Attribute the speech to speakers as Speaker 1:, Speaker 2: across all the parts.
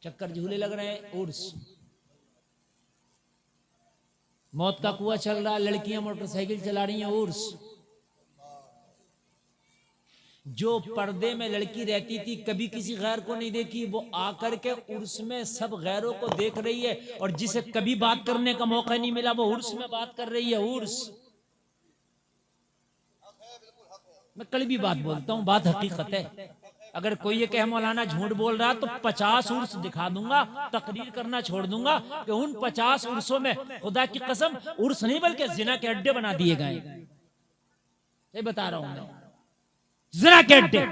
Speaker 1: चक्कर झूले लग रहे हैं, उर्स, मौत का कुआं चल रहा है, लड़कियां मोटरसाइकिल चला रही हैं, उर्स। जो पर्दे में लड़की रहती थी, कभी किसी गैर को नहीं देखी, वो आकर के उर्स में सब गैरों को देख रही है, और जिसे कभी बात करने का मौका नहीं मिला वो उर्स में बात कर रही है। उर्स, मैं कड़वी बात बोलता हूं, बात हकीकत है। अगर कोई ये कहे मौलाना झूठ बोल रहा तो 50 उर्स दिखा दूंगा, तकरीर करना छोड़ दूंगा कि उन 50 उर्सों में खुदा की कसम उर्स नहीं बल्कि जिना के अड्डे बना दिए गए। ये बता रहा हूं मैं, जिना के अड्डे,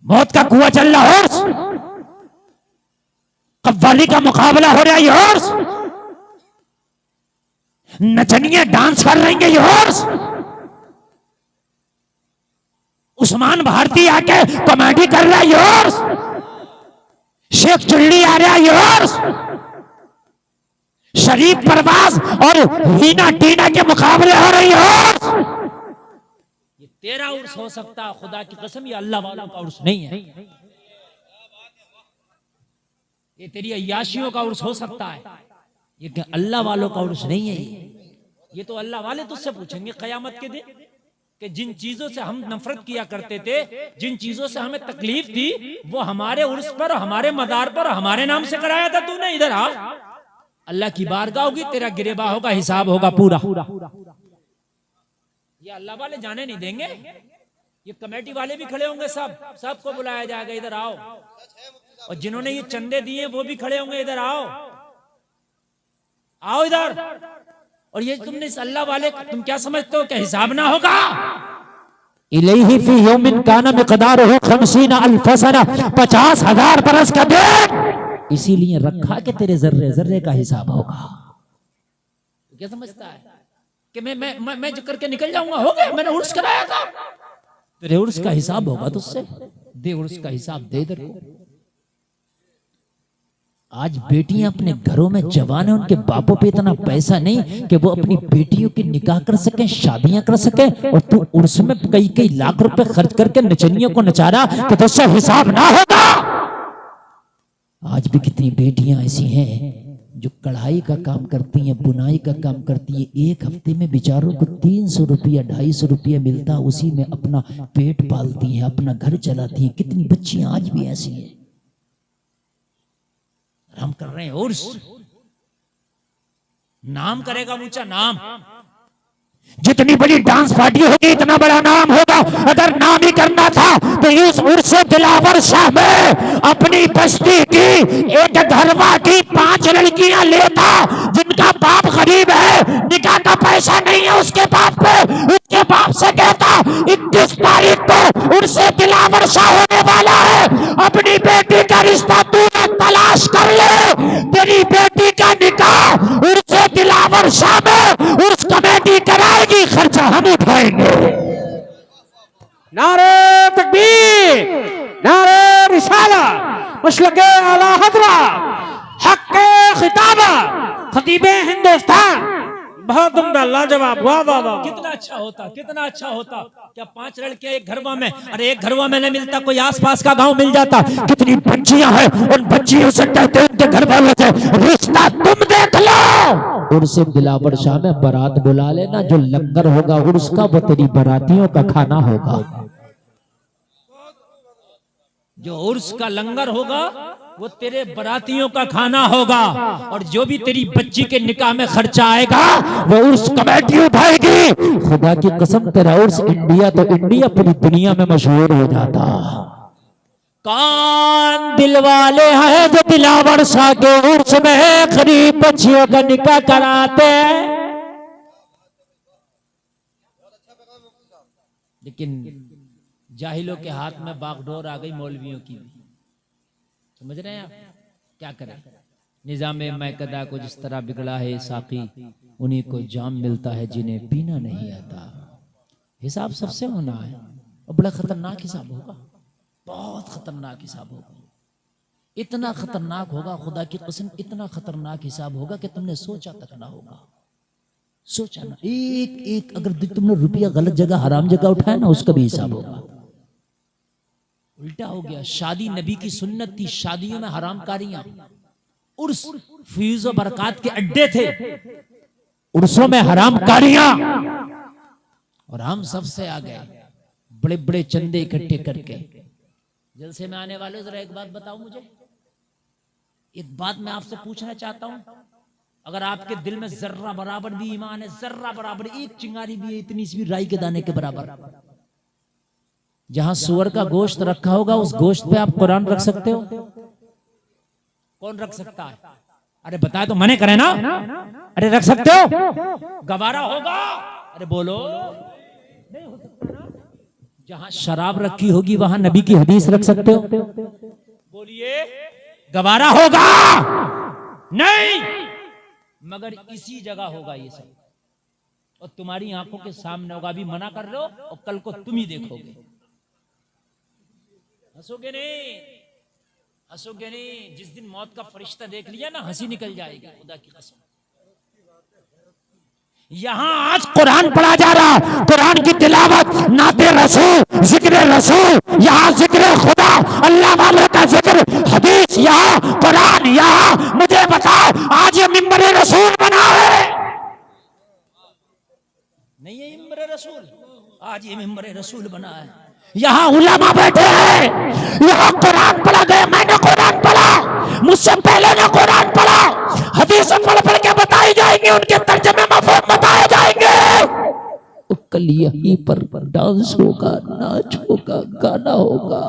Speaker 1: मौत का कुआं चल रहा है, उर्स, कव्वाली का मुकाबला हो रहा है, ये उर्स, नचनियां डांस कर रही हैं, ये उर्स, उस्मान भारती आके कॉमेडी कर रहा है, ये उर्स, शेख चुल्ली आ रहा है, ये उर्स, शरीफ परवाज और हीना टीना के मुकाबले हो रही है। ये तेरा उर्स हो सकता है, खुदा की कसम ये अल्लाह वालों का उर्स नहीं है। ये तेरी अय्याशियों का उर्स हो सकता है, ये अल्लाह वालों का उर्स नहीं है। ये तो अल्लाह वाले तुझसे पूछेंगे कयामत के दिन कि जिन चीजों से हम नफरत किया करते थे, जिन चीजों से हमें तकलीफ थी, वो हमारे उर्स पर, हमारे मदार पर, हमारे नाम से कराया था तूने, इधर आ। अल्लाह की बारगाह होगी, तेरा गिरेबा होगा, हिसाब होगा पूरा। ये अल्लाह वाले जाने नहीं देंगे, ये कमेटी वाले भी खड़े होंगे, सबको बुलाया जाएगा, इधर आओ। और जिन्होंने ये चंदे दिए वो भी खड़े होंगे, इधर आओ, आओ इधर। और ये तुमने इस अल्लाह वाले, तुम क्या समझते हो कि हिसाब ना होगा? इलैहि फी यौमिन काना मिक़दारुहु 50,000 सना, 50,000 बरस का दिन इसीलिए रखा कि तेरे जर्रे जर्रे का हिसाब होगा। क्या समझता है कि मैं जो करके निकल जाऊंगा, हो गया, मैंने उर्स कराया था, तेरे उर्स का हिसाब होगा तुझसे, दे उर्स का हिसाब दे इधर को। आज बेटियां अपने घरों में जवान है, उनके बापों पे इतना पैसा नहीं कि वो अपनी बेटियों की निकाह कर सके, शादियां कर सके, और तू उर्स में कई कई लाख रुपए खर्च करके नचनियों को नचा रहा तो तुझसे हिसाब ना होगा। आज भी कितनी बेटियां ऐसी हैं जो कढ़ाई का काम करती हैं, बुनाई का काम करती हैं, एक हफ्ते में बेचारों को 300 रुपया 250 रुपया मिलता, उसी में अपना पेट पालती हैं, अपना घर चलाती हैं। कितनी बच्चियां आज भी ऐसी हैं। हम कर रहे हैं उर्स, नाम करेगा ऊंचा नाम, जितनी बड़ी डांस पार्टी होगी इतना बड़ा नाम होगा। अगर नाम ही करना था तो इस उर्स दिलावर शाह में अपनी बस्ती की एक घरवा की 5 लड़कियां लेता, जिनका बाप गरीब है, निकाह का पैसा नहीं है उसके बाप पे, उसके बाप से कहता 21 तारीख को उर्स दिलावर शाह होने वाला है, अपनी बेटी का रिश्ता तू तलाश कर ले, तेरी बेटी का निकाह उर्स दिलावर शाह में उर्स कमेटी कराएगी, खर्चा हम उठाएंगे।
Speaker 2: नारे तकबीर, नारे रिसाला, मशलके आला हजरा, हक़्क़े खिताबा, खतीबे हिंदुस्तान। बहुत उम्दा, लाजवाब, वाह वाह वाह।
Speaker 1: कितना अच्छा होता, कितना अच्छा होता। क्या 5 लड़के एक घरवा में, अरे एक घरवा में नहीं मिलता, कोई आसपास का गांव मिल जाता।
Speaker 2: कितनी बच्चियां हैं, उन बच्चियों से कहते हैं उनके घर वालों से रिश्ता तुम देख लो।
Speaker 1: उर्स दिलावर शाह में बारात बुला लेना, जो लंगर होगा उर्स का वो तेरी बारातियों का खाना होगा। जो उर्स का लंगर होगा वो तेरे बारातियों का खाना होगा, और जो भी तेरी बच्ची के निकाह में खर्चा आएगा
Speaker 2: वो उर्स कमेटी उठाएगी।
Speaker 1: खुदा की कसम तेरा उर्स इंडिया तो इंडिया पूरी दुनिया में मशहूर हो जाता। कौन दिल वाले हैं जो दिलावर शाह के उर्स में गरीब बच्चियों का निकाह कराते हैं? लेकिन जाहिलों के हाथ में बागडोर आ गई मौलवियों की, समझ रहे हैं आप? क्या करें, निजाम मैकदा को जिस तरह बिगड़ा है साकी, उन्हीं को जाम मिलता है जिन्हें पीना नहीं आता। हिसाब सबसे होना है, और बड़ा खतरनाक हिसाब होगा, बहुत खतरनाक हिसाब होगा। इतना खतरनाक होगा, खुदा की कसम इतना खतरनाक हिसाब होगा कि तुमने सोचा तक ना होगा। सोचा ना, एक एक अगर तुमने रुपया गलत जगह हराम जगह उठाया ना, उसका भी हिसाब होगा। उल्टा हो गया। शादी नबी की सुन्नत थी, शादियों में हरामकारियां, उर्स फ्यूज और बरकत के अड्डे थे,
Speaker 2: उर्सों में हरामकारियां,
Speaker 1: और हम सबसे आ गए बड़े बड़े चंदे इकट्ठे करके। जलसे में आने वाले जरा एक बात बताओ मुझे, एक बात मैं आपसे पूछना चाहता हूं, अगर आपके दिल में जर्रा बराबर भी ईमान है, जर्रा बराबर एक चिंगारी भी है, इतनी सी भी राई के दाने के बराबर, जहां सुअर का गोश्त रखा होगा उस गोश्त पे आप कुरान रख सकते हो? कौन रख सकता है? अरे बताए तो मने करे ना।
Speaker 2: अरे रख सकते हो?
Speaker 1: गवारा होगा? अरे बोलो, नहीं हो सकता ना। जहां शराब रखी होगी वहां नबी की हदीस रख सकते हो? बोलिए, गवारा होगा? नहीं, मगर इसी जगह होगा ये सब, और तुम्हारी आंखों के सामने होगा। अभी मना कर रहे हो और कल को तुम ही देखोगे। हंसोगे नहीं, हंसोगे नहीं। जिस दिन मौत का फरिश्ता देख लिया ना, हंसी निकल जाएगी, खुदा की कसम। यहां आज
Speaker 2: कुरान पढ़ा जा रहा, कुरान की तिलावत, नाते रसूल, जिक्र रसूल, यहाँ जिक्र खुदा, अल्लाह वाले का जिक्र, हदीस यहाँ, कुरान यहाँ। मुझे बताओ आज ये मिंबर रसूल बना है?
Speaker 1: नहीं है मिंबर रसूल, आज ये मिंबर रसूल बना है।
Speaker 2: यहाँ उलमा बैठे हैं, यहाँ कुरान पढ़ा गया, मैंने कुरान पढ़ा, मुझसे पहले ने कुरान पढ़ा, हदीस पढ़ पढ़ के बताई जाएंगे, उनके तर्जमे मफहूम बताए जाएंगे। कल यहीं पर डांस होगा, नाच होगा, गाना होगा,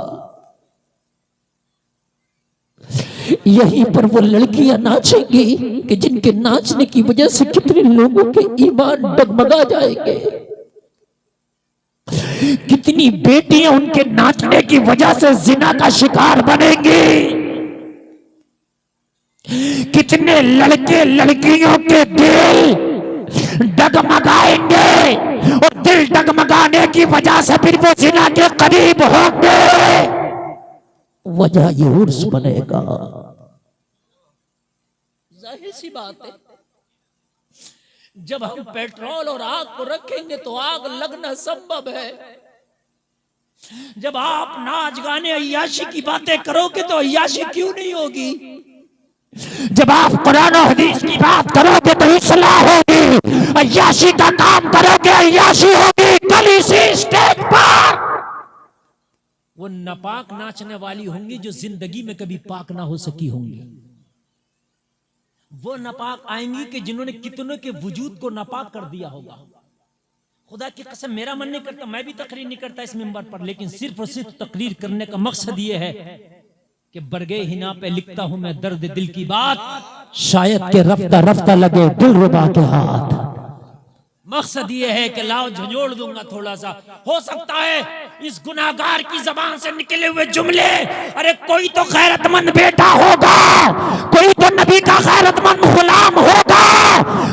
Speaker 2: यहीं पर वो लड़कियां नाचेंगी कि जिनके नाचने की वजह से कितने लोगों के ईमान डगमगा जाएंगे, कितनी बेटियां उनके नाचने की वजह से जिना का शिकार बनेंगी, कितने लड़के लड़कियों के दिल डगमगाएंगे, और दिल डगमगाने की वजह से फिर वो जिना के करीब होंगे। वजह ये उर्स बनेगा।
Speaker 1: जाहिर सी बात है, जब हम पेट्रोल और आग को रखेंगे तो आग लगना संभव है। जब आप नाच गाने अय्याशी की बातें करोगे तो अय्याशी क्यों नहीं होगी?
Speaker 2: जब आप कुरान और हदीस की बात करोगे तो इस्लाह होगी, अय्याशी का काम करोगे अय्याशी होगी। कल इसी स्टेज पर
Speaker 1: वो नापाक नाचने वाली होंगी जो जिंदगी में कभी पाक ना हो सकी होंगी। वो नापाक आएंगी कि जिन्होंने कितनों के वजूद को नापाक कर दिया होगा। खुदा की कसम, मेरा मन नहीं करता, मैं भी तकरीर नहीं करता इस मिंबर पर, लेकिन सिर्फ और सिर्फ तकरीर करने का मकसद ये है कि बरगे हिना पे लिखता हूं मैं दर्द दिल की बात,
Speaker 2: शायद के रफ्ता रफ्ता लगे दिलरुबा के हाथ।
Speaker 1: मकसद ये है कि लाओ झंझोड़ दूंगा थोड़ा सा। हो सकता है इस गुनाहगार की जबान से निकले हुए जुमले, अरे कोई तो गैरतमंद बेटा होगा, कोई तो नबी का गैरतमंद गुलाम होगा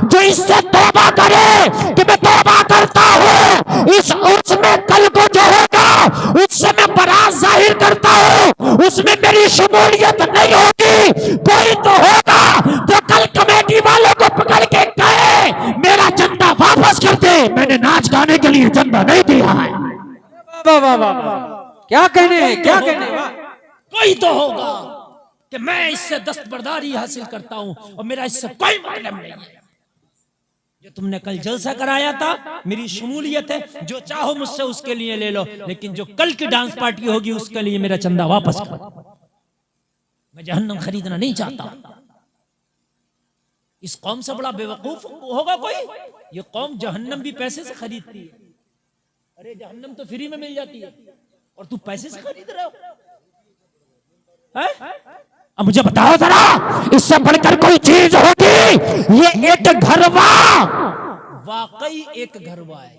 Speaker 1: जो इससे तौबा करे कि मैं तौबा करता हूँ, इस उसमें कल को जो होगा उससे मैं बरात जाहिर करता हूँ, उसमें मेरी शमूलियत नहीं होगी। कोई तो होगा जो कल कमेटी वालों को पकड़ के कहे मेरा चंदा वापस कर दे, मैंने नाच गाने के लिए चंदा नहीं दिया है।
Speaker 3: वाह वाह वाह, क्या कहने हैं, क्या कहने हैं।
Speaker 1: कोई तो होगा कि मैं इससे दस्तबरदारी हासिल करता हूं और मेरा इससे कोई मतलब नहीं है। जो तुमने कल जलसा कराया था मेरी शमूलियत है, जो चाहो मुझसे उसके लिए ले लो, लेकिन जो कल की डांस पार्टी होगी उसके लिए मेरा चंदा वापस करो। मैं जहन्नम खरीदना नहीं चाहता। इस कौम से बड़ा बेवकूफ होगा कोई? ये कौम जहन्नम भी पैसे से खरीदती है। अरे जहन्नम तो फ्री में मिल जाती है और तू पैसे से खरीद रहे हो?
Speaker 2: अब मुझे बताओ जरा, इससे बढ़कर कोई चीज होगी? ये एक घरवा,
Speaker 1: वाकई एक घरवा है,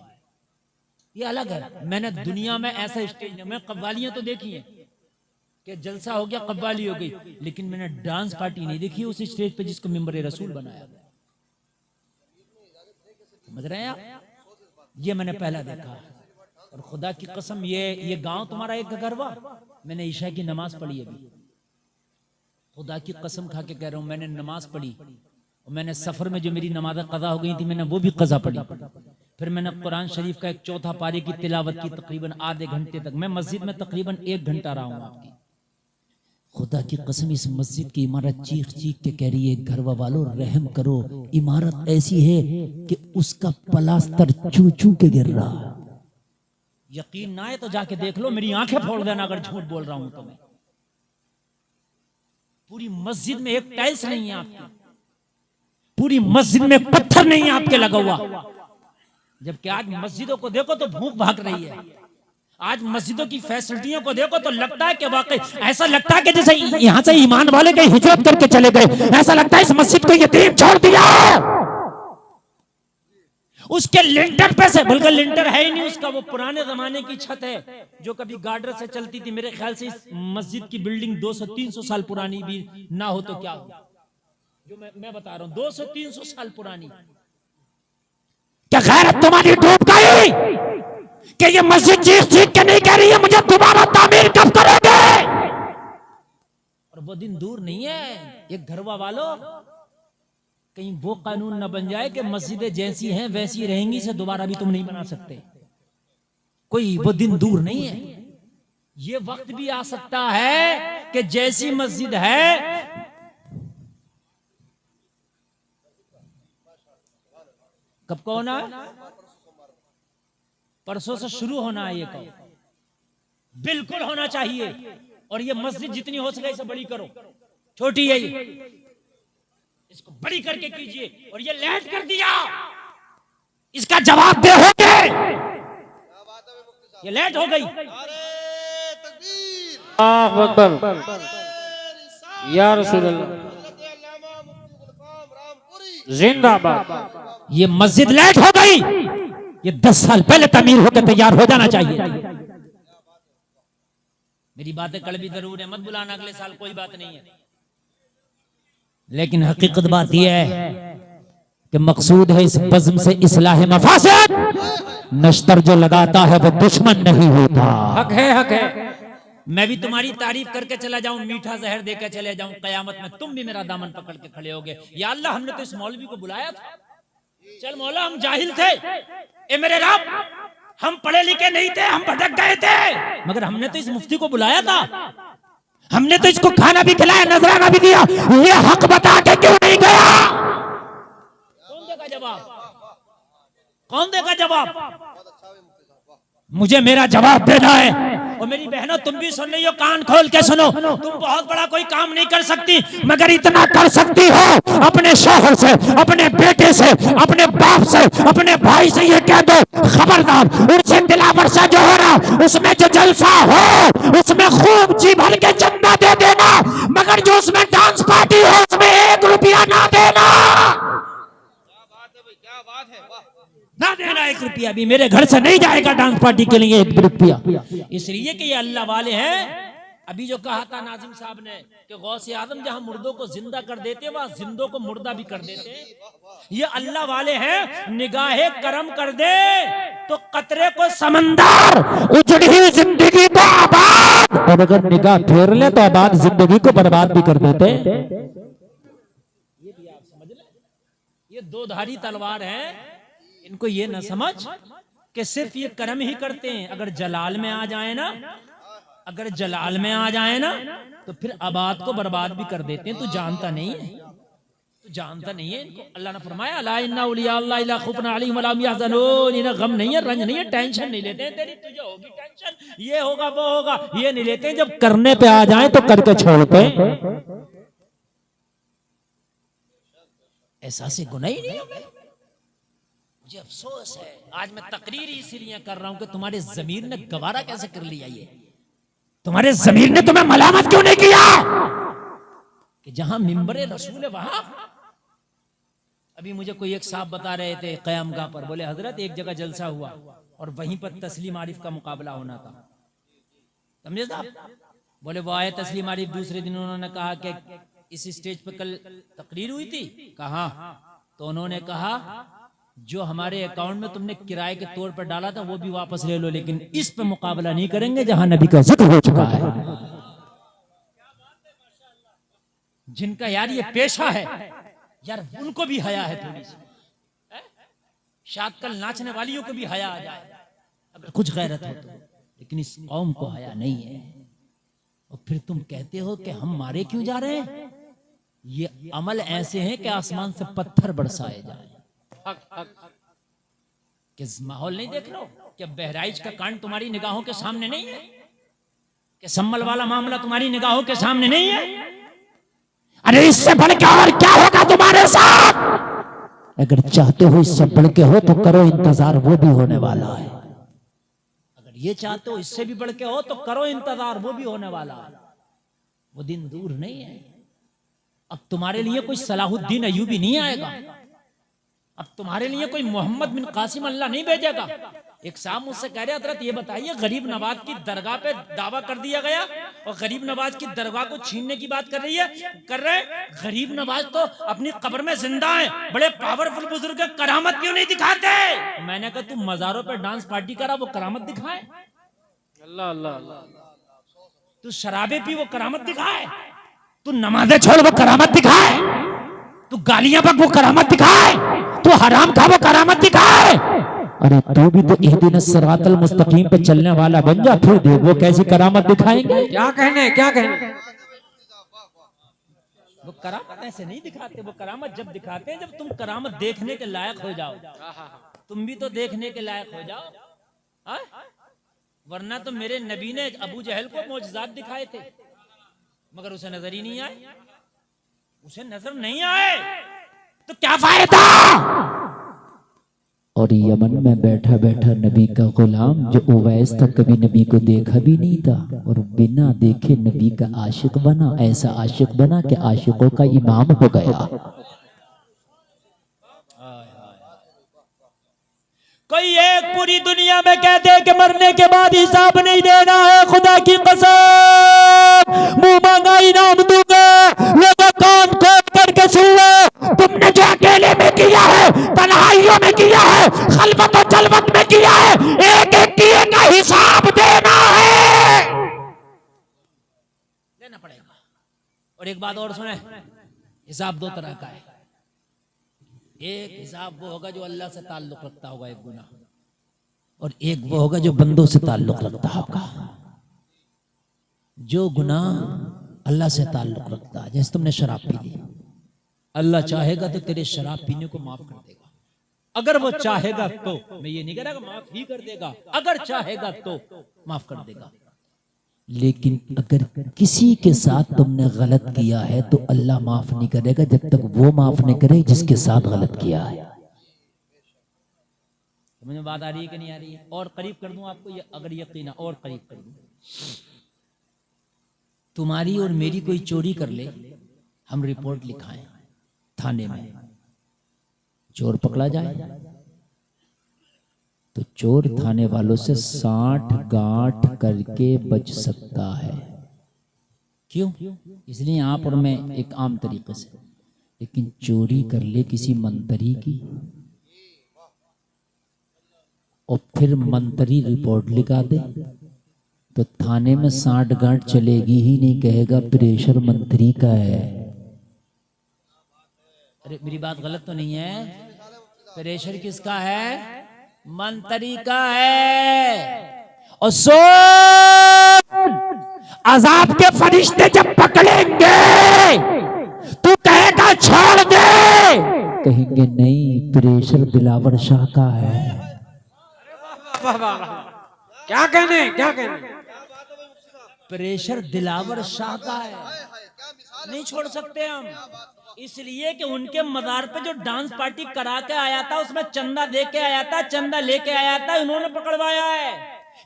Speaker 1: ये अलग है। मैंने दुनिया में ऐसा स्टेज, मैं कव्वालियां तो देखी हैं कि जलसा हो गया कव्वाली हो गई, लेकिन मैंने डांस पार्टी नहीं देखी उस स्टेज पे जिसको मिंबर रसूल बनाया गया। समझ रहे हैं आप? ये मैंने पहला देखा। और खुदा की कसम, ये गांव तुम्हारा एक घरवा। मैंने ईशा की नमाज पढ़ी अभी, खुदा की कसम खा के कह रहा हूं, मैंने नमाज पढ़ी और मैंने सफर में जो मेरी नमाज कज़ा हो गई थी मैंने वो भी कज़ा पढ़ी। फिर मैंने कुरान शरीफ का एक चौथा पारे की तिलावत की तकरीबन आधे घंटे तक। मैं मस्जिद में तकरीबन 1 घंटा रहा हूं आपकी। खुदा की कसम, इस मस्जिद की इमारत चीख चीख के कह रही है, घर वालों रहम करो, इमारत ऐसी है कि उसका प्लास्टर चू चू के गिर रहा है। यकीन ना है तो जाके देख लो, मेरी आंखें फोड़ देना अगर झूठ बोल रहा हूं तो। मैं पूरी मस्जिद में एक टाइल्स नहीं है आपकी, पूरी मस्जिद में पत्थर नहीं है आपके लगा हुआ। जबकि आज मस्जिदों को देखो तो भूख भाग रही है। आज मस्जिदों की फैसिलिटियों को देखो तो लगता है कि वाकई ऐसा लगता है कि जैसे यहां से ईमान वाले कहीं हिजरत करके चले गए। ऐसा लगता है इस मस्जिद को यतीम छोड़ दिया। उसके लिंटर पे से, बल्कि लिंटर है ही नहीं उसका, वो पुराने जमाने की छत है जो कभी गार्डर से चलती थी। मेरे ख्याल से इस मस्जिद की बिल्डिंग 200-300 साल पुरानी भी ना हो तो क्या हो, जो मैं बता रहा हूं 200-300 साल पुरानी।
Speaker 2: क्या गैरत तुम्हारी डूब गई कि ये मस्जिद चीख चीख के नहीं कह रही है मुझे दोबारा तामीर कब करोगे?
Speaker 1: और वो दिन दूर नहीं है, एक घरवा वालों, कहीं वो कानून न बन जाए कि मस्जिदें जैसी हैं वैसी रहेंगी, से दोबारा भी तुम नहीं बना सकते। कोई वो दिन दूर नहीं है। ये वक्त भी आ सकता है कि जैसी मस्जिद है, कब को होना है? परसों से शुरू होना है। ये कहो बिल्कुल होना चाहिए। और ये मस्जिद जितनी हो सके इसे बड़ी करो, छोटी है ये, इसको बड़ी करके कीजिए। और ये लेट कर दिया,
Speaker 2: इसका जवाब दे होगे।
Speaker 1: ये लेट हो गई।
Speaker 3: अल्लाहु अकबर, या रसूल अल्लाह, जिंदाबाद।
Speaker 2: ये मस्जिद लेट हो गई, ये 10 साल पहले तमीर होकर तैयार हो जाना चाहिए।
Speaker 1: मेरी बातें कड़वी जरूर है, मत बुलाना अगले साल, कोई बात नहीं है। लेकिन हकीकत बात यह है कि मकसूद है इस बज़्म से इस्लाह मफासिद। नश्तर जो लगाता है वो दुश्मन नहीं होता।
Speaker 3: हक है, हक है।
Speaker 1: मैं भी तुम्हारी तारीफ करके चला जाऊं, मीठा जहर देकर चले जाऊं, कयामत में तुम भी मेरा दामन पकड़ के खड़े होगे, या अल्लाह हमने तो इस मौलवी को बुलाया था। चल मौला, हम जाहिल थे, ए मेरे रब, हम पढ़े लिखे नहीं थे, हम भटक गए थे, मगर हमने तो इस मुफ्ती को बुलाया था,
Speaker 2: हमने तो इसको खाना भी खिलाया, नजराना भी दिया, ये हक बता के क्यों नहीं गया?
Speaker 1: कौन देगा जवाब? कौन देगा जवाब?
Speaker 2: मुझे मेरा जवाब देना है।
Speaker 1: और मेरी बहनों, तुम भी सुन रही हो, कान खोल के सुनो। तुम बहुत बड़ा कोई काम नहीं कर सकती,
Speaker 2: मगर इतना कर सकती हो, अपने शौहर से, अपने बेटे से, अपने बाप से, अपने भाई से ये कह दो, खबरदार उनसे दिलावर सा जो हो रहा उसमें जो जलसा हो उसमें खूब जी भर के चंदा दे देना, मगर जो उसमें डांस पार्टी हो उसमें 1 रुपया ना देना।
Speaker 1: ना देना 1 रुपया भी। मेरे घर से नहीं जाएगा डांस पार्टी के लिए 1 रुपया, इसलिए कि ये अल्लाह वाले हैं। अभी जो कहा था नाजिम साहब ने कि गौसे आजम जहां मुर्दों को जिंदा कर देते वहां जिंदों को मुर्दा भी कर देते। ये अल्लाह वाले हैं, निगाहे करम कर दे तो कतरे को
Speaker 2: समंदर, उजड़ी जिंदगी को आबाद, और अगर निगाह फेर ले तो आबाद जिंदगी को बर्बाद भी कर देते।
Speaker 1: ये भी आप समझ ले, ये 2 धारी तलवार है। इनको ये न समझ कि सिर्फ ये कर्म ही करते हैं। अगर जलाल में आ जाए ना, अगर जलाल में आ जाए ना तो फिर आबाद को बर्बाद भी कर देते हैं। तू जानता नहीं है, तू जानता नहीं है इनको। अल्लाह ने फरमाया अला इन्ना औलिया अल्लाह ला खौफुन अलैहिम वला हुम यहज़नून, इन्हें गम नहीं है, रंज नहीं है, टेंशन नहीं लेते हैं। तेरी तुझे होगी टेंशन, ये होगा वो होगा, ये नहीं लेते हैं। जब
Speaker 2: करने पे आ जाए तो करके छोड़ते।
Speaker 1: ऐसा से गुनाह ही नहीं होगा। मुझे अफसोस है, आज मैं तकरीर इसीलिए कर रहा हूं कि तुम्हारे जमीर ने गवारा कैसे कर लिया। ये
Speaker 2: तुम्हारे जमीर ने तुम्हें मलामत क्यों नहीं किया
Speaker 1: कि जहां मिंबरे रसूल है वहां। अभी मुझे कोई एक साहब बता रहे थे क़यामगाह पर, बोले हजरत एक जगह जलसा हुआ और वहीं पर तस्लीम आरिफ का मुकाबला होना था, समझे साहब? बोले वो आए तस्लीम आरिफ, दूसरे दिन उन्होंने कहा कि इस स्टेज पर कल तकरीर हुई थी, कहा तो उन्होंने कहा जो हमारे अकाउंट में तुमने किराए के तौर पर डाला था वो भी वापस ले लो, लेकिन इस पे मुकाबला नहीं करेंगे जहां नबी का जिक्र हो चुका है। जिनका यार ये पेशा है, यार उनको भी हया है थोड़ी सी। शायद कल नाचने वालियों को भी हया आ जाए अगर कुछ गैरत हो तो, लेकिन इस कौम को हया नहीं है। और फिर तुम कहते हो कि हम मारे क्यों जा रहे हैं? ये अमल ऐसे हैं कि आसमान से पत्थर बरसाए जाए। किस माहौल नहीं देख रहे हो? क्या बहराइच का कांड तुम्हारी निगाहों के सामने नहीं है? कि सम्मल वाला मामला तुम्हारी निगाहों के सामने नहीं है?
Speaker 2: अरे इससे बढ़ के और क्या होगा तुम्हारे साथ? अगर चाहते हो इससे बढ़ के हो तो करो इंतजार, वो भी होने वाला है।
Speaker 1: अगर ये चाहते हो इससे भी बढ़ के हो तो करो इंतजार, वो भी होने वाला है। वो दिन दूर नहीं है। अब तुम्हारे लिए कोई सलाहुद्दीन अय्यूबी नहीं आएगा। अब तुम्हारे लिए कोई मोहम्मद बिन कासिम अल्लाह नहीं भेजेगा। एक साहब मुझसे कह रहे हजरत ये बताइए, गरीब नवाज की दरगाह पे दावा कर दिया गया और गरीब नवाज की दरगाह को छीनने की बात कर रहे। गरीब नवाज तो अपनी कब्र में जिंदा है, बड़े पावरफुल बुजुर्ग है, करामत क्यों नहीं दिखाते? मैंने कहा तू मजारों पे डांस पार्टी करा, वो करामत दिखाए?
Speaker 3: अल्लाह अल्लाह अल्लाह।
Speaker 1: तू शराबे पी, वो करामत दिखाए?
Speaker 2: तू नमाजें छोड़, वो करामत दिखाए? तू गालियां बक, वो करामत दिखाए? तू हराम खा, वो करामत दिखाए? अरे तू भी तो इहदिना सिरातल मुस्तकीम पे चलने वाला बन जा, फिर देख वो कैसी करामत दिखाएंगे।
Speaker 3: क्या कहने, क्या कहने?
Speaker 1: वो करामत ऐसे नहीं दिखाते। वो करामत जब दिखाते हैं जब तुम करामत देखने के लायक हो जाओ। तुम भी तो देखने के लायक हो जाओ, हा? वरना तो मेरे नबी ने अबू जहल को मौजज़ात दिखाए थे, मगर उसे नजर ही नहीं आए। उसे नजर नहीं आए तो क्या फायदा?
Speaker 2: और यमन में बैठा बैठा नबी का गुलाम जो उवैस था, कभी नबी को देखा भी नहीं था और बिना देखे नबी का आशिक बना। ऐसा आशिक बना कि आशिकों का इमाम हो गया।
Speaker 1: कोई एक पूरी दुनिया में कहते हैं कि मरने के बाद हिसाब नहीं देना है, खुदा की कसम मुंह मांगा इनाम दूंगा। लोगों कान खोल करके सुन लो, तुमने जो अकेले में किया है, तन्हाइयों में किया है, खलवत और जलवत में किया है, एक एक किए का हिसाब देना है, देना पड़ेगा। और एक बात और सुने, हिसाब दो तरह का है। एक हिसाब वो होगा जो अल्लाह से ताल्लुक रखता होगा, एक गुनाह, और एक वो होगा जो बंदों से ताल्लुक रखता होगा। जो गुनाह अल्लाह से ताल्लुक रखता है, जैसे तुमने शराब पी ली, अल्लाह चाहेगा तो तेरे शराब पीने को माफ कर देगा। अगर वो चाहेगा तो, मैं ये नहीं कह रहा माफ ही कर देगा, अगर चाहेगा तो माफ कर देगा।
Speaker 2: लेकिन अगर किसी के साथ तुमने गलत किया है तो अल्लाह माफ नहीं करेगा जब तक वो माफ नहीं करे जिसके साथ गलत किया है।
Speaker 1: मुझे बात आ रही है कि नहीं आ रही है? और करीब कर दूं आपको, ये अगर यकीन और करीब कर दूं, तुम्हारी और मेरी कोई चोरी कर ले, हम रिपोर्ट लिखाएं थाने में,
Speaker 2: चोर पकड़ा जाए तो चोर थाने वालों से 60 गांठ करके बच सकता है।
Speaker 1: क्यों?
Speaker 2: इसलिए आप और मैं एक आम तरीके से, लेकिन चोरी कर ले किसी मंत्री की और फिर मंत्री रिपोर्ट लिखा दे तो थाने में 60 गांठ चलेगी ही नहीं, कहेगा प्रेशर मंत्री का है।
Speaker 1: अरे मेरी बात गलत तो नहीं है? प्रेशर किसका है? मंत्री का है। और सो
Speaker 2: अजाब के फरिश्ते जब पकड़ेंगे तू कहेगा छोड़ दे, कहेंगे नहीं प्रेशर दिलावर शाह का है।
Speaker 3: क्या कहने, क्या कहने?
Speaker 1: प्रेशर दिलावर शाह का है, नहीं छोड़ सकते हम, इसलिए कि उनके मजार पे जो डांस पार्टी करा के आया था, उसमें चंदा दे के आया था, चंदा लेके आया था, उन्होंने पकड़वाया है।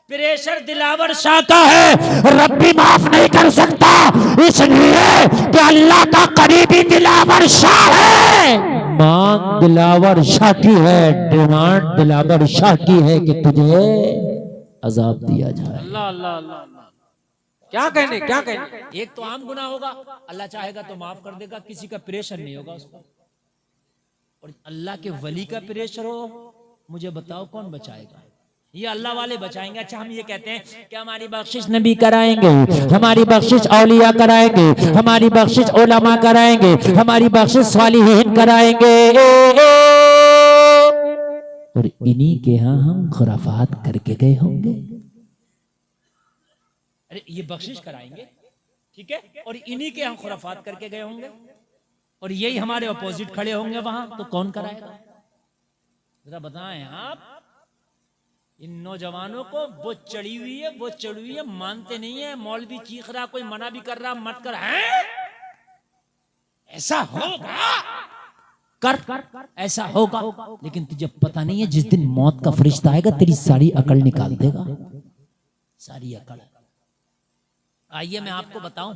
Speaker 1: प्रेशर दिलावर शाह का है,
Speaker 2: रब भी माफ नहीं कर सकता, इसलिए कि अल्लाह का करीबी दिलावर शाह है। मांग दिलावर शाह की है, डिमांड दिलावर शाह की है कि तुझे अजाब दिया जाए।
Speaker 3: अल्लाह अल्लाह अल्लाह। क्या कहने, क्या कहने?
Speaker 1: एक तो आम गुनाह होगा, अल्लाह चाहेगा तो माफ कर देगा, किसी का प्रेशर नहीं होगा उसको। और अल्लाह के वली का प्रेशर हो, मुझे बताओ कौन बचाएगा? ये अल्लाह वाले बचाएंगे। अच्छा, हम ये कहते हैं कि हमारी बख्शिश
Speaker 2: नबी कराएंगे, हमारी बख्शिश औलिया कराएंगे, हमारी बख्शिश उलमा कराएंगे, हमारी बख्शिश सालिहीन कराएंगे।
Speaker 1: और इन्हीं के यहाँ हम खुराफात करके गए होंगे।
Speaker 2: अरे ये बख्शिश कराएंगे, ठीक है, और इन्हीं के यहाँ खुराफात करके गए होंगे और यही हमारे अपोजिट खड़े होंगे वहां, तो कौन कराएगा? जरा बताएं आप। इन नौजवानों को वो चढ़ी हुई है, वो चढ़ी हुई है, मानते नहीं है। मौलवी चीख रहा, कोई मना भी कर रहा, मत कर, है ऐसा होगा, कर ऐसा होगा, लेकिन तुझे पता नहीं है जिस दिन मौत का फरिश्ता आएगा तेरी सारी अकल निकाल देगा, सारी अकल। आइए मैं आपको बताऊं,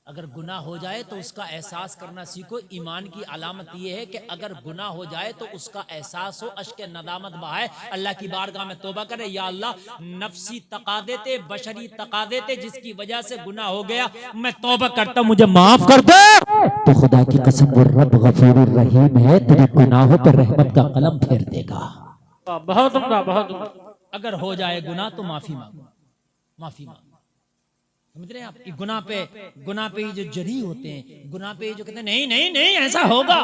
Speaker 2: अगर गुनाह हो जाए तो उसका एहसास करना सीखो। ईमान की अलामत यह है कि अगर गुनाह हो जाए तो उसका एहसास हो, अश्क नदामत बहाए, अल्लाह की बारगाह में तौबा करे, या अल्लाह नफसी तका देते, बशरी तका देते, जिसकी वजह से गुनाह हो गया, मैं तौबा करता हूं, मुझे माफ कर दो।
Speaker 1: तो खुदा की कसम वो रब गफूर रहीम है, तेरे गुनाहों पर रहमत का कलम फेर देगा।
Speaker 3: बहुत उम्दा, बहुत उम्दा।
Speaker 2: अगर हो जाए गुनाह तो माफी मांगो, माफी मांगो, समझ रहे हैं आप? गुनाह पे जो जरी होते हैं, गुनाह पे जो कहते हैं नहीं नहीं नहीं ऐसा होगा,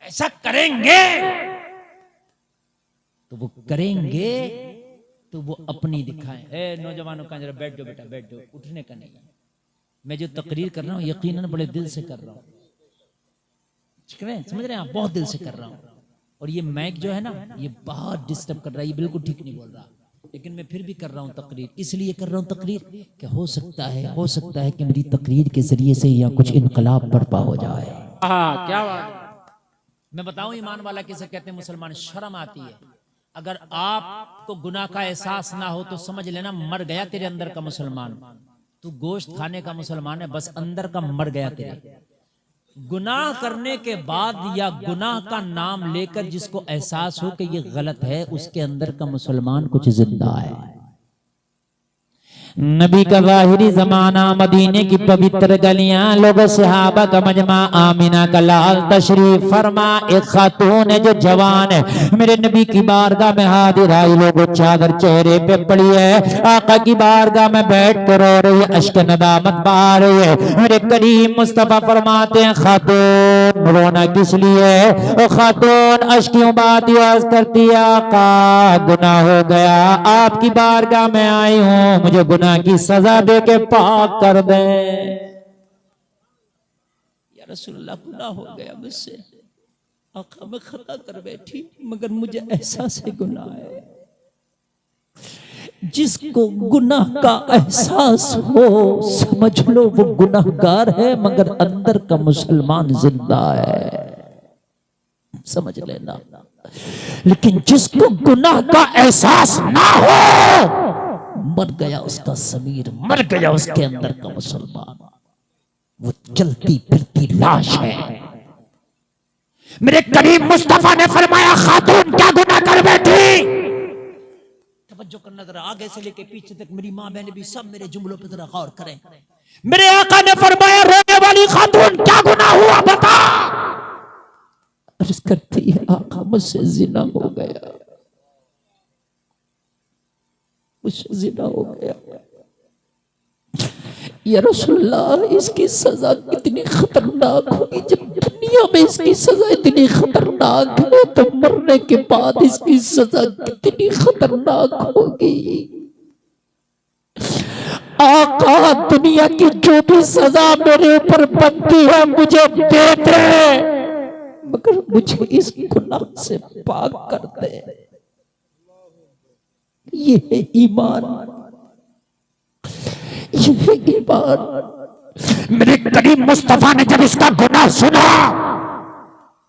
Speaker 2: ऐसा करेंगे, तो वो करेंगे तो वो अपनी दिखाएं। ए नौजवानों का जरा बैठ जाओ बेटा, बैठ जाओ, उठने का नहीं। मैं जो तकरीर कर रहा हूँ यकीनन बड़े दिल से कर रहा हूँ, समझ रहे हैं आप? बहुत दिल से कर रहा हूँ। और ये माइक जो है ना, ये बहुत डिस्टर्ब कर रहा है, ये बिल्कुल ठीक नहीं बोल रहा, लेकिन मैं फिर भी कर रहा हूँ तकरीर। इसलिए कर रहा हूँ तकरीर कि हो सकता है कि मेरी तकरीर के जरिए से यहाँ कुछ इनकलाब बर्पा हो जाए।
Speaker 3: हाँ, क्या बात है।
Speaker 2: मैं बताऊं ईमान वाला किसे कहते हैं? मुसलमान। शर्म आती है। अगर आपको गुनाह का एहसास ना हो तो समझ लेना मर गया तेरे अंदर का मुसलमान। तू गोश्त खाने का मुसलमान है, बस अंदर का मर गया तेरे। गुनाह करने के बाद या गुनाह का नाम लेकर जिसको एहसास हो कि ये गलत है, उसके अंदर का मुसलमान कुछ जिंदा है।
Speaker 1: नबी का ज़ाहिरी ज़माना, मदीने की पवित्र गलियां, लोग सहाबा का मजमा, आमिना का लाल तशरीफ फरमा। एक खातून है जो जवान है, मेरे नबी की बारगाह में हाजिर आई। लोगों चादर चेहरे पे पड़ी है, आका की बारगाह में बैठ कर रो रही है, अश्क नदामत बहा रही है। मेरे करीम मुस्तफा फरमाते हैं, खातून रोना किस लिए? ओ खातून अश्कियों बात याद करती है, आका गुनाह हो गया, आपकी बारगाह में आई हूँ, मुझे गुनाह की सजा दे के पाक कर दे।
Speaker 2: या रसूलुल्लाह गुनाह हो गया मुझसे, आका मैं खता कर बैठी, मगर मुझे एहसास है गुनाह है।
Speaker 1: जिसको गुनाह का एहसास हो समझ लो वो गुनाहगार है, मगर अंदर का मुसलमान जिंदा है, समझ लेना। लेकिन जिसको गुनाह का एहसास ना हो, मर गया उसका समीर, मर गया उसके अंदर का मुसलमान, वो चलती फिरती लाश है। मेरे करीम मुस्तफा ने फरमाया, खातून क्या गुनाह कर बैठी?
Speaker 2: तवज्जो करना जरा, आगे से लेके पीछे तक मेरी माँ बहन भी सब मेरे जुमलों पे जरा गौर करें।
Speaker 1: मेरे आका ने फरमाया, रोने वाली खातून क्या गुनाह हुआ बता? अर्ज करती है, आका मुझसे जिना हो गया, मुझसे जिना हो गया। या रसूलल्लाह इसकी सजा कितनी खतरनाक होगी? जब दुनिया में इसकी सजा इतनी खतरनाक है तो मरने के बाद इसकी सजा कितनी खतरनाक होगी? आका दुनिया की जो भी सजा मेरे ऊपर बनती है मुझे दे दे, मगर मुझे इस गुनाह से पाक कर दे। ये है ईमान, ये है ईमान। मेरे करीम मुस्तफा ने जब इसका गुनाह सुना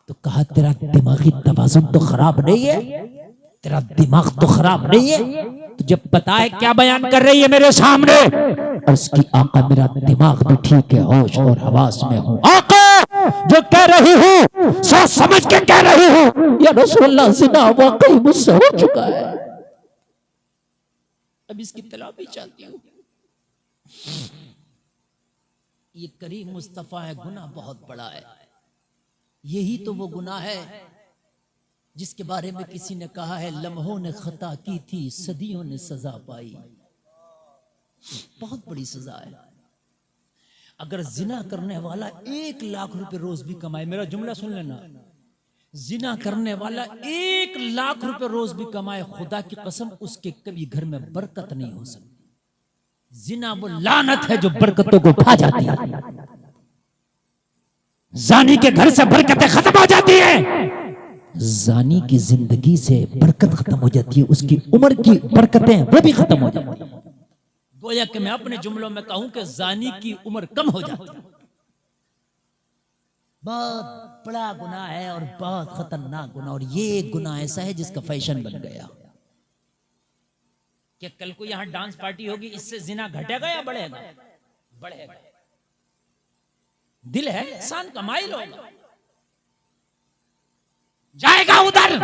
Speaker 1: तो कहा, तेरा दिमागी तवाज़ुन तो खराब नहीं है, तेरा दिमाग तो खराब नहीं है, तुझे पता है क्या बयान कर रही है मेरे सामने? और उसकी आका मेरा दिमाग भी ठीक है, होश और हवास में हूँ। आका जो कह रही हूँ सोच समझ के कह रही हूँ, या रसूलुल्लाह ज़िना वाकई मुझसे हो चुका है,
Speaker 2: अब इसकी तलाबी चाहती हूँ। ये करीम मुस्तफा है, गुनाह बहुत बड़ा है। यही तो वो गुनाह है जिसके बारे में किसी ने कहा है, लम्हों ने खता की थी, सदियों ने सजा पाई। बहुत बड़ी सजा है। अगर जिना करने वाला 1 लाख रुपए रोज भी कमाए, मेरा जुमला सुन लेना,
Speaker 1: जिना करने वाला 1 लाख रुपए रोज भी कमाए, खुदा की कसम उसके कभी घर में बरकत नहीं हो सकती। जिना वो लानत है जो बरकतों को उठा जाती है।
Speaker 2: जानी के घर से बरकतें खत्म हो जाती है,
Speaker 1: जानी की जिंदगी से बरकत खत्म हो जाती है, उसकी उम्र की बरकतें वो भी खत्म हो जाती है। गोया कि मैं अपने जुमलों में कहूं कि जानी की उम्र कम हो जाती है। बहुत बड़ा गुनाह है और बहुत खतरनाक गुनाह, और ये गुनाह ऐसा है जिसका फैशन बन गया कि कल को यहां डांस पार्टी होगी, इससे जिना घटेगा या बढ़ेगा? बढ़ेगा। दिल है इंसान का माइल होगा,
Speaker 2: जाएगा उधर,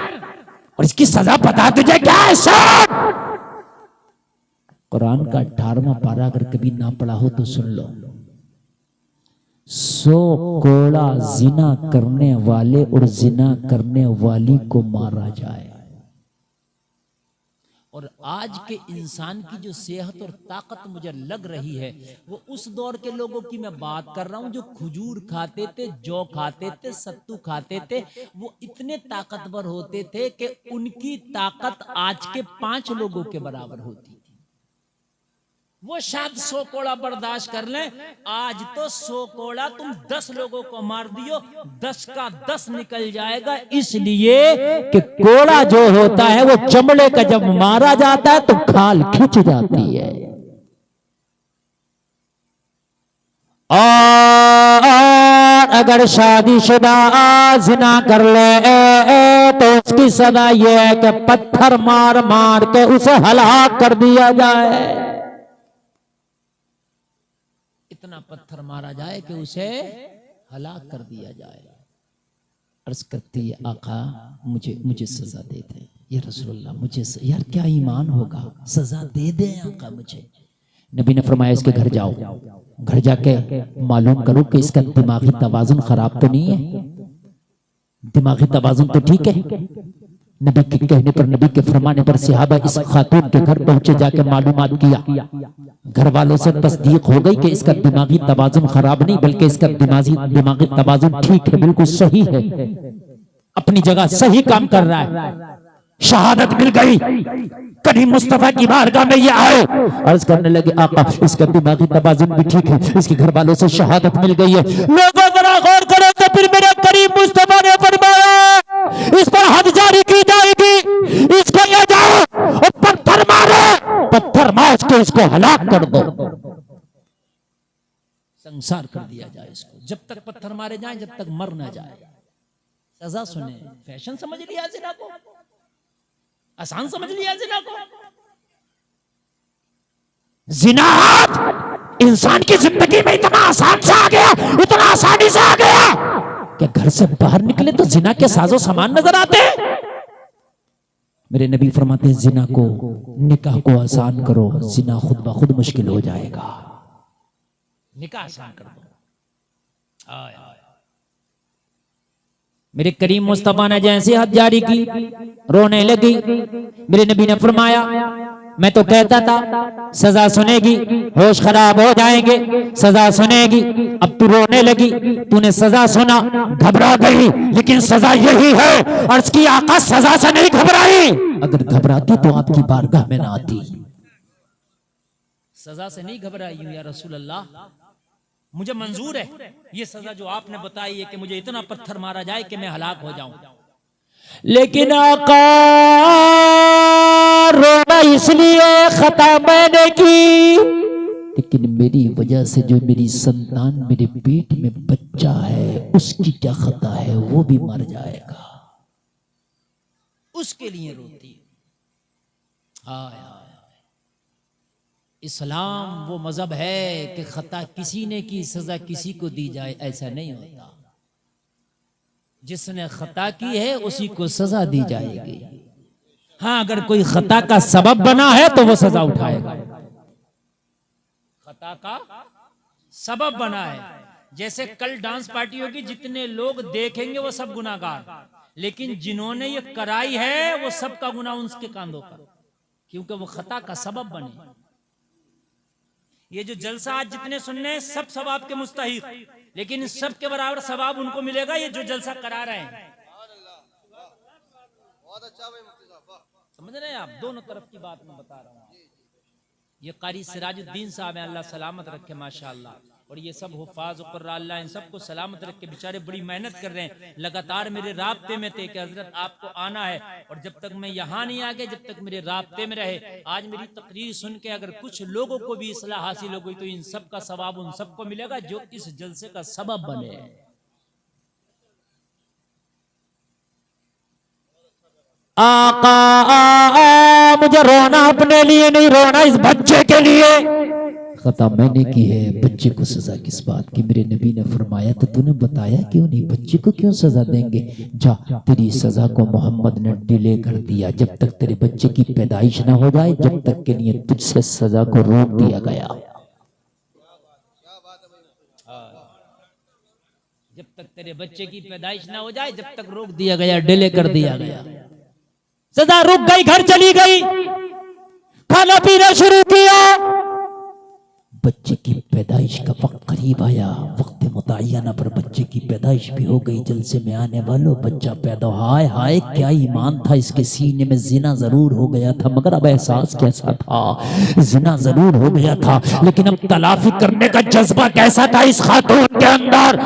Speaker 2: और इसकी सजा बता तुझे क्या है?
Speaker 1: कुरान का 18वां पारा अगर कभी ना पढ़ा हो तो सुन लो। 100 कोड़ा जिना करने वाले और जिना करने वाली को मारा जाए। और आज के इंसान की जो सेहत और ताकत मुझे लग रही है वो उस दौर के लोगों की मैं बात कर रहा हूं जो खजूर खाते थे, जौ खाते थे, सत्तू खाते थे। वो इतने ताकतवर होते थे कि उनकी ताकत आज के 5 लोगों के बराबर होती थी। वो शायद 100 कोड़ा बर्दाश्त कर लें, आज तो 100 कोड़ा तुम 10 लोगों को मार दियो, 10 का 10 निकल जाएगा। इसलिए कि कोड़ा जो होता है वो चमड़े का जब मारा जाता है तो खाल खिंच जाती है। और अगर शादीशुदा जिना कर ले तो उसकी सजा यह है कि पत्थर मार मार के उसे हलाक कर दिया जाए। इतना पत्थर मारा जाए कि उसे हलाक कर दिया जाए। अर्ज करती है आका मुझे सजा दे दे या रसूलुल्लाह, मुझे यार क्या ईमान होगा, सजा दे दे आका मुझे। नबी ने फरमाया इसके घर जाओ, घर जाके मालूम करो कि इसका दिमागी तवाजुन खराब तो नहीं है, दिमागी तवाजुन तो ठीक है। नबी के कहने पर, नबी के फरमाने पर सहाबा इस खातून के घर पहुंचे, जाके मालूमात किया। घर वालों से तस्दीक हो गई कि इसका दिमागी तवाजुन खराब नहीं बल्कि इसका दिमागी तवाजुन ठीक है, बिल्कुल सही है, अपनी जगह सही काम कर रहा है।
Speaker 2: शहादत मिल गई। करीम मुस्तफा की बारगाह में ये आए,
Speaker 1: अर्ज करने लगे आका इसका दिमागी तवाजुन भी ठीक है, इसके घर वालों से शहादत मिल गई है। लोगों जरा गौर करो तो फिर मेरे करीम मुस्तफा ने फरमाया
Speaker 2: इस पर हद जारी की जाएगी, इसको ले जाओ और पत्थर मारो, पत्थर मार के इसको हलाक कर दो,
Speaker 1: संसार कर दिया जाए इसको। जब तक पत्थर मारे जाए, जब तक मर ना जाए। सजा सुने। फैशन समझ लिया जिना को, आसान समझ लिया जिना को।
Speaker 2: जिनात इंसान की जिंदगी में इतना आसान से आ गया, इतना आसानी से आ गया
Speaker 1: कि घर से बाहर निकले तो जिना के साजो सामान नजर आते हैं। मेरे नबी फरमाते हैं जिना को, निकाह को आसान करो, जिना खुद ब खुद मुश्किल हो जाएगा। निकाह आसान कर दो। मेरे करीम मुस्तफा ने जैसे हद जारी की, रोने लगी। मेरे नबी ने फरमाया मैं तो कहता था सजा सुनेगी होश खराब हो जाएंगे, सजा सुनेगी, अब तू रोने लगी, तूने सजा सुना घबरा गई, लेकिन सजा यही है। अर्ज की आका सजा से नहीं घबराई, अगर घबराती तो आपकी बारगाह में ना आती। सजा से नहीं घबराई हूं या रसूल अल्लाह, मुझे मंजूर है ये सजा जो आपने बताई है कि मुझे इतना पत्थर मारा जाए कि मैं हलाक हो जाऊं, लेकिन आका रोना इसलिए खता मैंने की, लेकिन मेरी वजह से जो मेरी संतान मेरे पेट में बच्चा है उसकी क्या खता है, वो भी मर जाएगा, उसके लिए रोती है। इस्लाम वो मजहब है कि खता किसी ने की सजा किसी को दी जाए, ऐसा नहीं होता। जिसने खता की है उसी को सजा दी जाएगी। हाँ, अगर कोई खता का सबब बना है तो वो सजा उठाएगा। खता का सबब बना है, जैसे कल डांस पार्टी होगी, जितने लोग देखेंगे वो सब गुनाहगार, लेकिन जिन्होंने ये कराई है वो सबका गुनाह उनके कांधों पर, क्योंकि वो खता का सबब बने। ये जो जलसा आज जितने सुनने सब सवाब के मुस्तहिक, लेकिन सब के बराबर सवाब उनको मिलेगा ये जो जलसा करा रहे हैं। समझ रहे हैं आप, दोनों तरफ की बात मैं बता रहा हूँ। ये कारी सिराजुद्दीन साहब हैं, अल्लाह सलामत रखे माशाअल्लाह, और ये सब हुफाज कुर्रा, अल्लाह इन सबको सलामत रखे। बेचारे बड़ी मेहनत कर रहे हैं, लगातार मेरे राब्ते में थे कि हजरत आपको आना है, और जब तक मैं यहाँ नहीं आ गया, जब तक मेरे राब्ते में रहे। आज मेरी तकरीर सुन के अगर कुछ लोगों को भी इस्लाह हासिल हो गई तो इन सब का सवाब उन सबको मिलेगा जो इस जलसे का सबब बने।
Speaker 2: आका मुझे रोना अपने लिए नहीं, रोना इस बच्चे के लिए। खता मैंने की है, बच्चे को सजा किस बात की? मेरे नबी ने फरमाया तो तूने बताया क्यों नहीं? बच्चे को क्यों सजा देंगे? जा, तेरी सजा को मोहम्मद ने डिले कर दिया। जब तक तेरे बच्चे की पैदाइश ना हो जाए, जब तक के लिए तुझसे सजा को रोक दिया गया।
Speaker 1: जब तक तेरे बच्चे की पैदाइश ना हो जाए, जब तक रोक दिया गया, डिले कर दिया गया।
Speaker 2: सजा रुक गई, घर चली गई, खाना पीना शुरू किया। बच्चे की पैदाइश का वक्त करीब आया, वक्त मुतय्यना पर बच्चे की पैदाइश भी हो गई। जलसे में आने वालों, बच्चा पैदा। हाय हाय क्या ईमान था इसके सीने में। जिना जरूर हो गया था, मगर अब एहसास कैसा था? जिना जरूर हो गया था, लेकिन अब तलाफी करने का जज्बा कैसा था इस खातून के अंदर?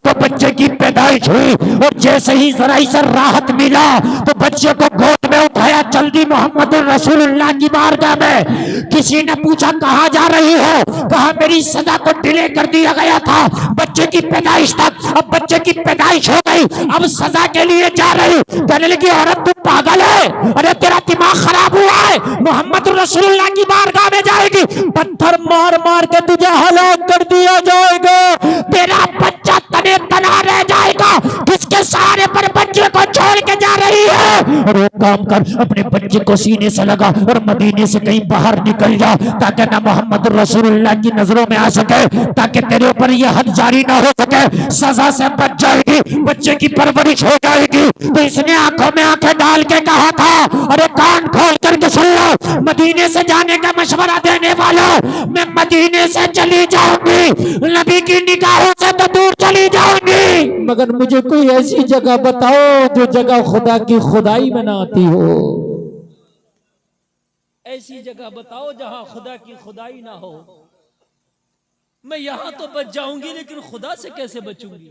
Speaker 2: तो बच्चे की पैदाइश हुई, और जैसे ही जरा इसे राहत मिला तो बच्चे को गोद में उठाया, चल दी मोहम्मद रसूलुल्लाह की बारगाह में। किसी ने पूछा कहाँ जा रही हो? कहा मेरी सजा को डिले कर दिया गया था बच्चे की पैदाइश तक, अब बच्चे की पैदाइश हो गई, अब सजा के लिए जा रही। कहने लगी औरत तू पागल है, अरे तेरा दिमाग खराब हुआ है, मोहम्मद रसूलुल्लाह की बारगाह में जाएगी, पत्थर मार मार के तुझे हलाक कर दिया जाएगा, तेरा बच्चा तने तना रह जाएगा। किसके सहारे पर बच्चे को छोड़ के जा रही है? और एक काम कर, अपने बच्चे को सीने से लगा और मदीने से कहीं बाहर निकल जा, ताकि ना मोहम्मद रसूलुल्लाह की नजरों में आ सके, ताकि तेरे ऊपर यह हद जारी ना हो सके, सजा से बच जाएगी, बच्चे की परवरिश हो जाएगी। तो इसने आंखों में आंखें डाल के कहा था, अरे कान खोल करके सुन लो, मदीने से जाने का मशवरा देने वालों, मैं मदीने से चली जाऊंगी, नबी की निगाहों से तो दूर चली जाऊंगी, मगर मुझे कोई ऐसी जगह बताओ जो जगह खुदा की खुदाई बनाती हो।
Speaker 1: ऐसी जगह बताओ जहां खुदा की खुदाई ना हो। मैं यहां तो बच जाऊंगी, लेकिन खुदा से कैसे बचूंगी?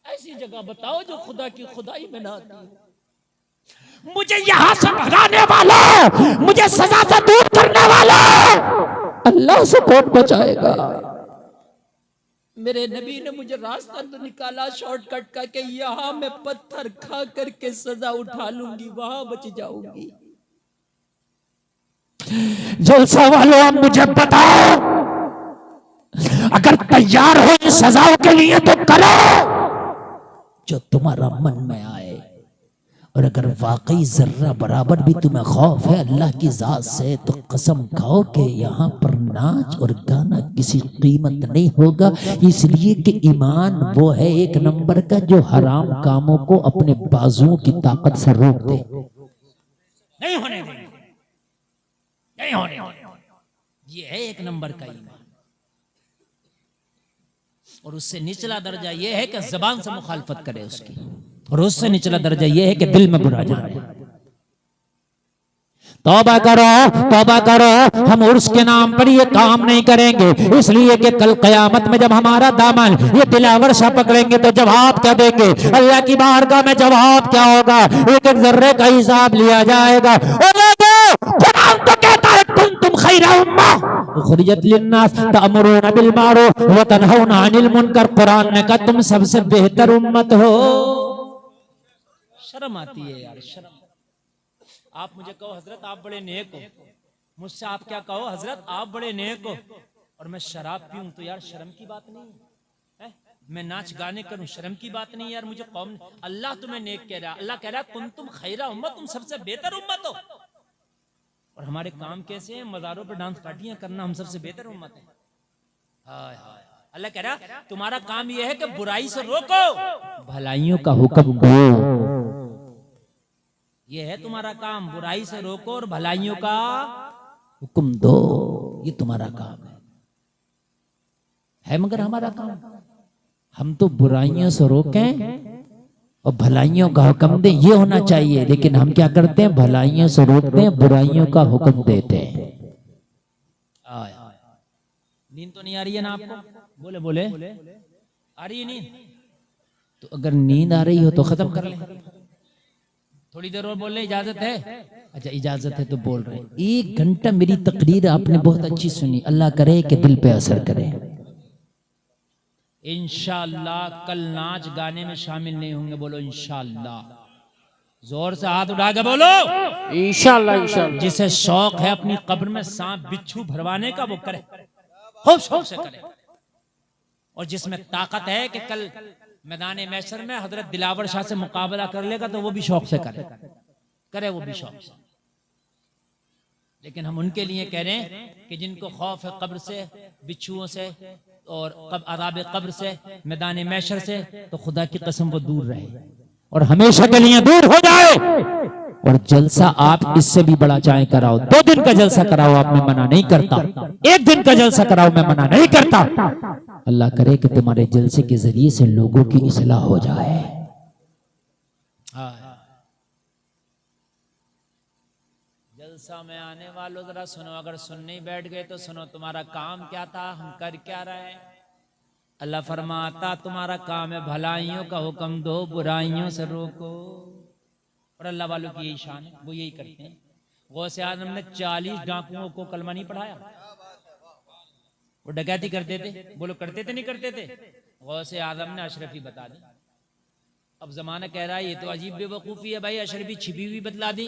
Speaker 1: ऐसी जगह बताओ जो खुदा की खुदाई में ना आती हो।
Speaker 2: मुझे यहां से भगाने वाला, मुझे सजा से दूर करने वाला, अल्लाह से कौन बचाएगा?
Speaker 1: मेरे नबी ने मुझे रास्ता तो निकाला शॉर्टकट का कि यहां मैं पत्थर खा करके सजा उठा लूंगी, वहां बच जाऊंगी।
Speaker 2: जलसा वालों अब मुझे बताओ, अगर तैयार हो इन सजाओं के लिए तो करो जो तुम्हारा मन में आए, और अगर वाकई जर्रा बराबर भी तुम्हें खौफ है अल्लाह की जात से, तो कसम खाओ कि यहाँ पर नाच और गाना किसी कीमत नहीं होगा। इसलिए कि ईमान वो है एक नंबर का जो हराम कामों को अपने बाजुओं की ताकत से रोक दे।
Speaker 1: नहीं होने देंगे, नहीं होने देंगे। ये है एक नंबर का ईमान। और उससे निचला दर्जा यह है कि जबान से मुखालफत करे उसकी, और उससे निचला दर्जा यह है कि दिल में बुरा जाए। तौबा करो, तौबा करो, हम उर्स के नाम पर ये काम नहीं करेंगे, इसलिए कि कल कयामत में जब हमारा दामन ये दिलावर सा पकड़ेंगे तो जवाब क्या देंगे? अल्लाह की बारगाह में जवाब क्या होगा? एक एक जर्रे का हिसाब लिया जाएगा। कुरान तो कहता है कुंतुम खैरा उम्मा उखरिजत लिन्नास तअमुरूना बिल मारूफ व तनहौना अनिल मुनकर। कुरान ने कहा तुम सबसे बेहतर उम्मत हो। शर्म आती है यार, शर्म। आप मुझे कहो हजरत आप बड़े नेक हो, मुझसे आप क्या कहो हजरत आप बड़े नेक हो, और मैं शराब पीऊं तो यार शर्म की बात नहीं है? मैं नाच गाने करूं शर्म की बात नहीं यार? मुझे कौम अल्लाह तुम्हें नेक कह रहा है, अल्लाह कह रहा है कुंतुम खैरा उम्मत, तुम सबसे बेहतर उम्मत हो। और हमारे काम कैसे हैं? मज़ारों पर डांस पार्टियां करना, हम सबसे बेहतर उम्मत है। हाय हाय, अल्लाह कह रहा तुम्हारा काम यह है कि बुराई से रोको,
Speaker 2: भलाइयों का हुक्म दो।
Speaker 1: ये है तुम्हारा काम, बुराई से रोको और भलाइयों का
Speaker 2: हुक्म दो, ये तुम्हारा काम है। मगर हमारा काम, हम तो बुराइयों से रोकें
Speaker 1: और भलाइयों का हुक्म दे, ये होना चाहिए। लेकिन हम क्या करते हैं, भलाइयों से रोकते हैं, बुराइयों का हुक्म देते हैं। नींद तो नहीं आ रही है ना आपको? बोले बोले आ रही है नींद? तो अगर नींद आ रही हो तो खत्म कर ले, थोड़ी देर और बोल ले, इजाजत है? अच्छा इजाजत है तो बोल रहे। 1 घंटा मेरी तकरीर आपने बहुत अच्छी सुनी, अल्लाह करे कि दिल पे असर करे। इंशाअल्लाह कल नाच गाने में शामिल नहीं होंगे, बोलो इंशाअल्लाह। जोर से हाथ उठा के बोलो
Speaker 3: इंशाअल्लाह इंशाअल्लाह।
Speaker 1: जिसे शौक है अपनी कब्र में सांप बिच्छू भरवाने का वो करे, खूब शौक से करे। और जिसमें ताकत है कि कल मैदान मैशर में हजरत दिलावर शाह से मुकाबला कर लेगा तो वो भी शौक से करे वो भी शौक से। लेकिन हम उनके लिए कह रहे हैं कि जिनको खौफ है कब्र से, बिच्छुओं से और अज़ाब कब्र से, मैदान मैशर से, तो खुदा की कसम वो दूर रहे और हमेशा के लिए दूर हो जाए। और जलसा आप इससे भी बड़ा चाहे कराओ, 2 दिन का जलसा कराओ, आप मैं मना नहीं करता। 1 दिन का जलसा कराओ, मैं मना नहीं करता। अल्लाह करे कि तुम्हारे जलसे के जरिए से लोगों की इस्लाह हो जाए। जलसा में आने वालों जरा सुनो, अगर सुनने ही बैठ गए तो सुनो, तुम्हारा काम क्या था, हम कर क्या रहे। अल्लाह फरमाता तुम्हारा काम है भलाइयों का हुक्म दो, बुराइयों से रोको। और अल्लाह वालों की यही शान है, वो यही करते हैं। गौसे आजम ने 40 डाकुओं को कलमा नहीं पढ़ाया, वो डकैती करते थे, बोलो करते थे नहीं करते थे? गौसे आजम ने अशरफी बता दी। अब जमाना कह रहा है ये तो अजीब बेवकूफी है भाई, अशरफी छिपी हुई बतला दी।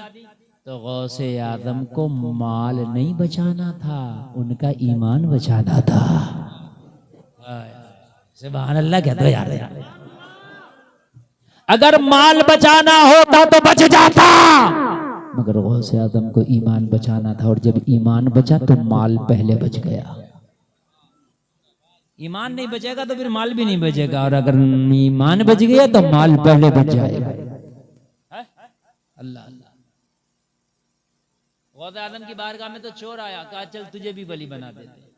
Speaker 1: तो गौसे आजम को माल नहीं बचाना था, उनका ईमान बचाना था। सुभान अल्लाह कहते हो यार। अगर माल बचाना होता तो बच जाता, मगर गौसे आजम को ईमान बचाना था। और जब ईमान बचा तो माल पहले बच गया। ईमान नहीं बचेगा तो फिर माल भी नहीं बचेगा, और अगर ईमान बच गया तो माल पहले बच जाएगा। अल्लाह अल्लाह। गौसे आजम की बारगाह में तो चोर आया, कहा चल तुझे भी बलि बना देते।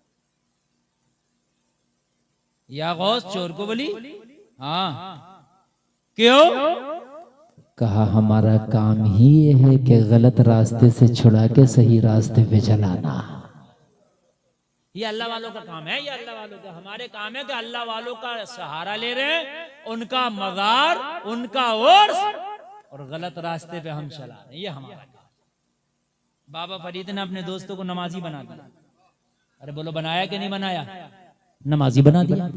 Speaker 1: या गौस चोर को बलि? हाँ क्यों? कहा हमारा काम ही ये है कि गलत रास्ते से छुड़ा के सही रास्ते पे चलाना। ये अल्लाह वालों का काम है, ये अल्लाह वालों का। हमारे काम है कि अल्लाह वालों का सहारा ले रहे हैं, उनका मज़ार, उनका उर्स, और गलत रास्ते पे हम चला रहे हैं, ये हमारा काम। बाबा फरीद ने अपने दोस्तों को नमाजी बना दिया। अरे बोलो बनाया कि नहीं बनाया? नमाजी बना दिया।